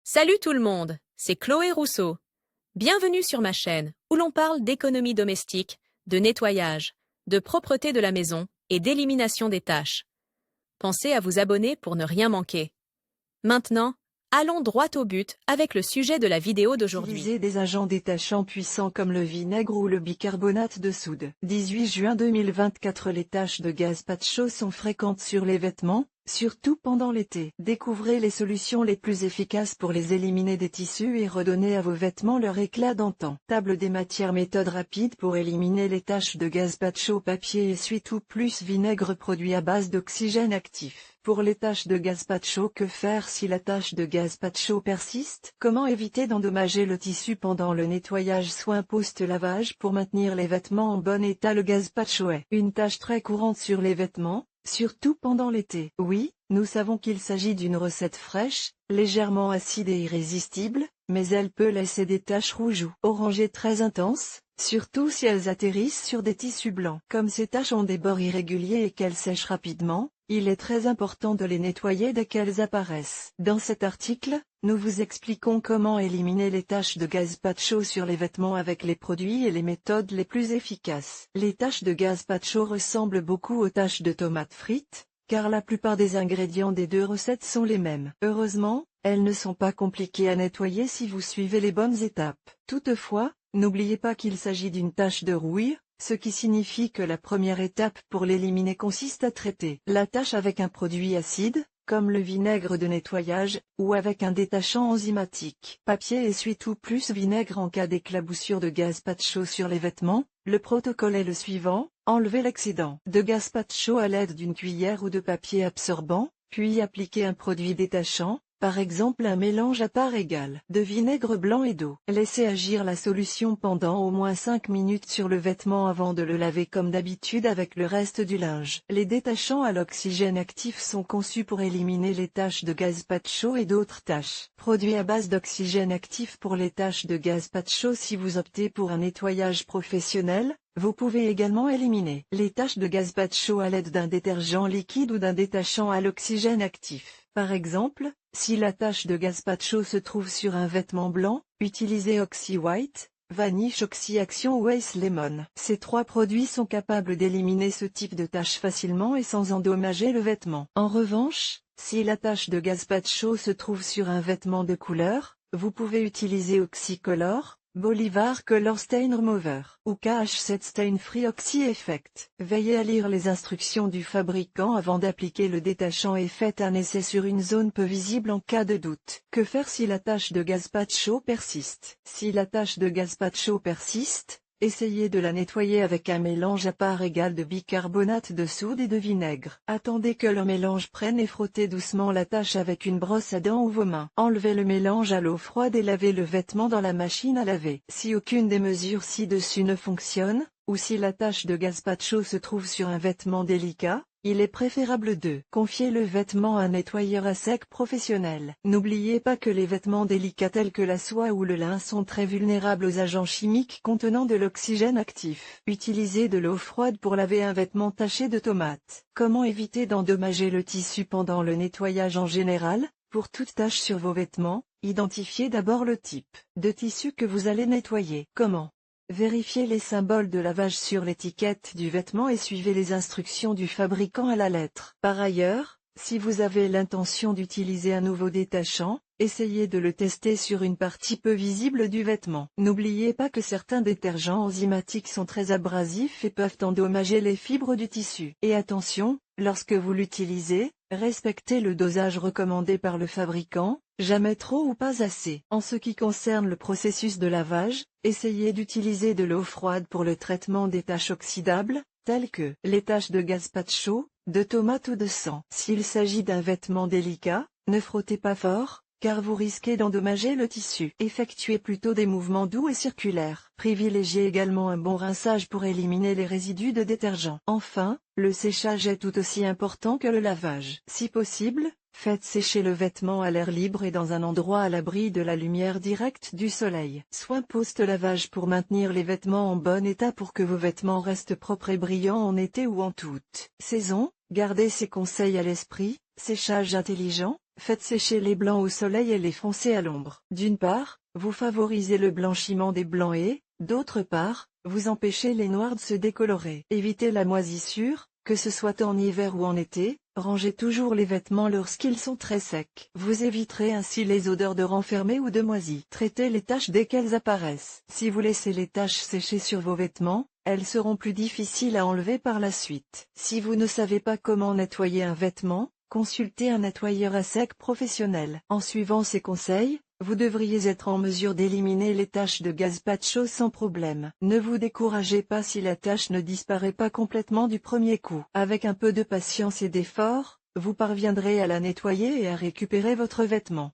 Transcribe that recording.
Salut tout le monde, c'est Chloé Rousseau. Bienvenue sur ma chaîne où l'on parle d'économie domestique, de nettoyage, de propreté de la maison et d'élimination des tâches. Pensez à vous abonner pour ne rien manquer. Maintenant, allons droit au but avec le sujet de la vidéo d'aujourd'hui. Utiliser des agents détachants puissants comme le vinaigre ou le bicarbonate de soude. 18 juin 2024. Les taches de gazpacho sont fréquentes sur les vêtements, surtout pendant l'été. Découvrez les solutions les plus efficaces pour les éliminer des tissus et redonner à vos vêtements leur éclat d'antan. Table des matières, méthode rapide pour éliminer les taches de gazpacho. Papier essuie-tout plus vinaigre, produit à base d'oxygène actif. Pour les taches de gazpacho, que faire si la tache de gazpacho persiste? Comment éviter d'endommager le tissu pendant le nettoyage? Soin post-lavage pour maintenir les vêtements en bon état. Le gazpacho est une tache très courante sur les vêtements, surtout pendant l'été. Oui, nous savons qu'il s'agit d'une recette fraîche, légèrement acide et irrésistible, mais elle peut laisser des taches rouges ou orangées très intenses, surtout si elles atterrissent sur des tissus blancs. Comme ces taches ont des bords irréguliers et qu'elles sèchent rapidement, il est très important de les nettoyer dès qu'elles apparaissent. Dans cet article, nous vous expliquons comment éliminer les taches de gazpacho sur les vêtements avec les produits et les méthodes les plus efficaces. Les taches de gazpacho ressemblent beaucoup aux taches de tomates frites, car la plupart des ingrédients des deux recettes sont les mêmes. Heureusement, elles ne sont pas compliquées à nettoyer si vous suivez les bonnes étapes. Toutefois, n'oubliez pas qu'il s'agit d'une tache de rouille, ce qui signifie que la première étape pour l'éliminer consiste à traiter la tache avec un produit acide, comme le vinaigre de nettoyage, ou avec un détachant enzymatique. Papier essuie-tout plus vinaigre en cas d'éclaboussure de gazpacho sur les vêtements. Le protocole est le suivant: enlevez l'excédent de gazpacho à l'aide d'une cuillère ou de papier absorbant, puis appliquez un produit détachant, par exemple un mélange à part égale de vinaigre blanc et d'eau. Laissez agir la solution pendant au moins 5 minutes sur le vêtement avant de le laver comme d'habitude avec le reste du linge. Les détachants à l'oxygène actif sont conçus pour éliminer les taches de gazpacho et d'autres taches. Produits à base d'oxygène actif pour les taches de gazpacho. Si vous optez pour un nettoyage professionnel, vous pouvez également éliminer les taches de gazpacho à l'aide d'un détergent liquide ou d'un détachant à l'oxygène actif. Par exemple, si la tache de gazpacho se trouve sur un vêtement blanc, utilisez Oxy White, Vanish Oxy Action ou Ace Lemon. Ces trois produits sont capables d'éliminer ce type de taches facilement et sans endommager le vêtement. En revanche, si la tache de gazpacho se trouve sur un vêtement de couleur, vous pouvez utiliser Oxycolor, Bolivar Color Stain Remover ou KH7 Stain Free Oxy Effect. Veillez à lire les instructions du fabricant avant d'appliquer le détachant et faites un essai sur une zone peu visible en cas de doute. Que faire si la tache de gazpacho persiste? Si la tache de gazpacho persiste, essayez de la nettoyer avec un mélange à part égale de bicarbonate de soude et de vinaigre. Attendez que le mélange prenne et frottez doucement la tache avec une brosse à dents ou vos mains. Enlevez le mélange à l'eau froide et lavez le vêtement dans la machine à laver. Si aucune des mesures ci-dessus ne fonctionne, ou si la tache de gazpacho se trouve sur un vêtement délicat, il est préférable de confier le vêtement à un nettoyeur à sec professionnel. N'oubliez pas que les vêtements délicats tels que la soie ou le lin sont très vulnérables aux agents chimiques contenant de l'oxygène actif. Utilisez de l'eau froide pour laver un vêtement taché de tomates. Comment éviter d'endommager le tissu pendant le nettoyage? En général, pour toute tache sur vos vêtements, identifiez d'abord le type de tissu que vous allez nettoyer. Comment? Vérifiez les symboles de lavage sur l'étiquette du vêtement et suivez les instructions du fabricant à la lettre. Par ailleurs, si vous avez l'intention d'utiliser un nouveau détachant, essayez de le tester sur une partie peu visible du vêtement. N'oubliez pas que certains détergents enzymatiques sont très abrasifs et peuvent endommager les fibres du tissu. Et attention, lorsque vous l'utilisez, respectez le dosage recommandé par le fabricant, jamais trop ou pas assez. En ce qui concerne le processus de lavage, essayez d'utiliser de l'eau froide pour le traitement des taches oxydables, telles que les taches de gazpacho, de tomate ou de sang. S'il s'agit d'un vêtement délicat, ne frottez pas fort, car vous risquez d'endommager le tissu. Effectuez plutôt des mouvements doux et circulaires. Privilégiez également un bon rinçage pour éliminer les résidus de détergent. Enfin, le séchage est tout aussi important que le lavage. Si possible, faites sécher le vêtement à l'air libre et dans un endroit à l'abri de la lumière directe du soleil. Soin post-lavage pour maintenir les vêtements en bon état pour que vos vêtements restent propres et brillants en été ou en toute saison. Gardez ces conseils à l'esprit: séchage intelligent, Faites sécher les blancs au soleil et les foncés à l'ombre. D'une part, vous favorisez le blanchiment des blancs et, d'autre part, vous empêchez les noirs de se décolorer. Évitez la moisissure, que ce soit en hiver ou en été, rangez toujours les vêtements lorsqu'ils sont très secs. Vous éviterez ainsi les odeurs de renfermé ou de moisi. Traitez les taches dès qu'elles apparaissent. Si vous laissez les taches sécher sur vos vêtements, elles seront plus difficiles à enlever par la suite. Si vous ne savez pas comment nettoyer un vêtement, consultez un nettoyeur à sec professionnel. En suivant ces conseils, vous devriez être en mesure d'éliminer les taches de gazpacho sans problème. Ne vous découragez pas si la tache ne disparaît pas complètement du premier coup. Avec un peu de patience et d'effort, vous parviendrez à la nettoyer et à récupérer votre vêtement.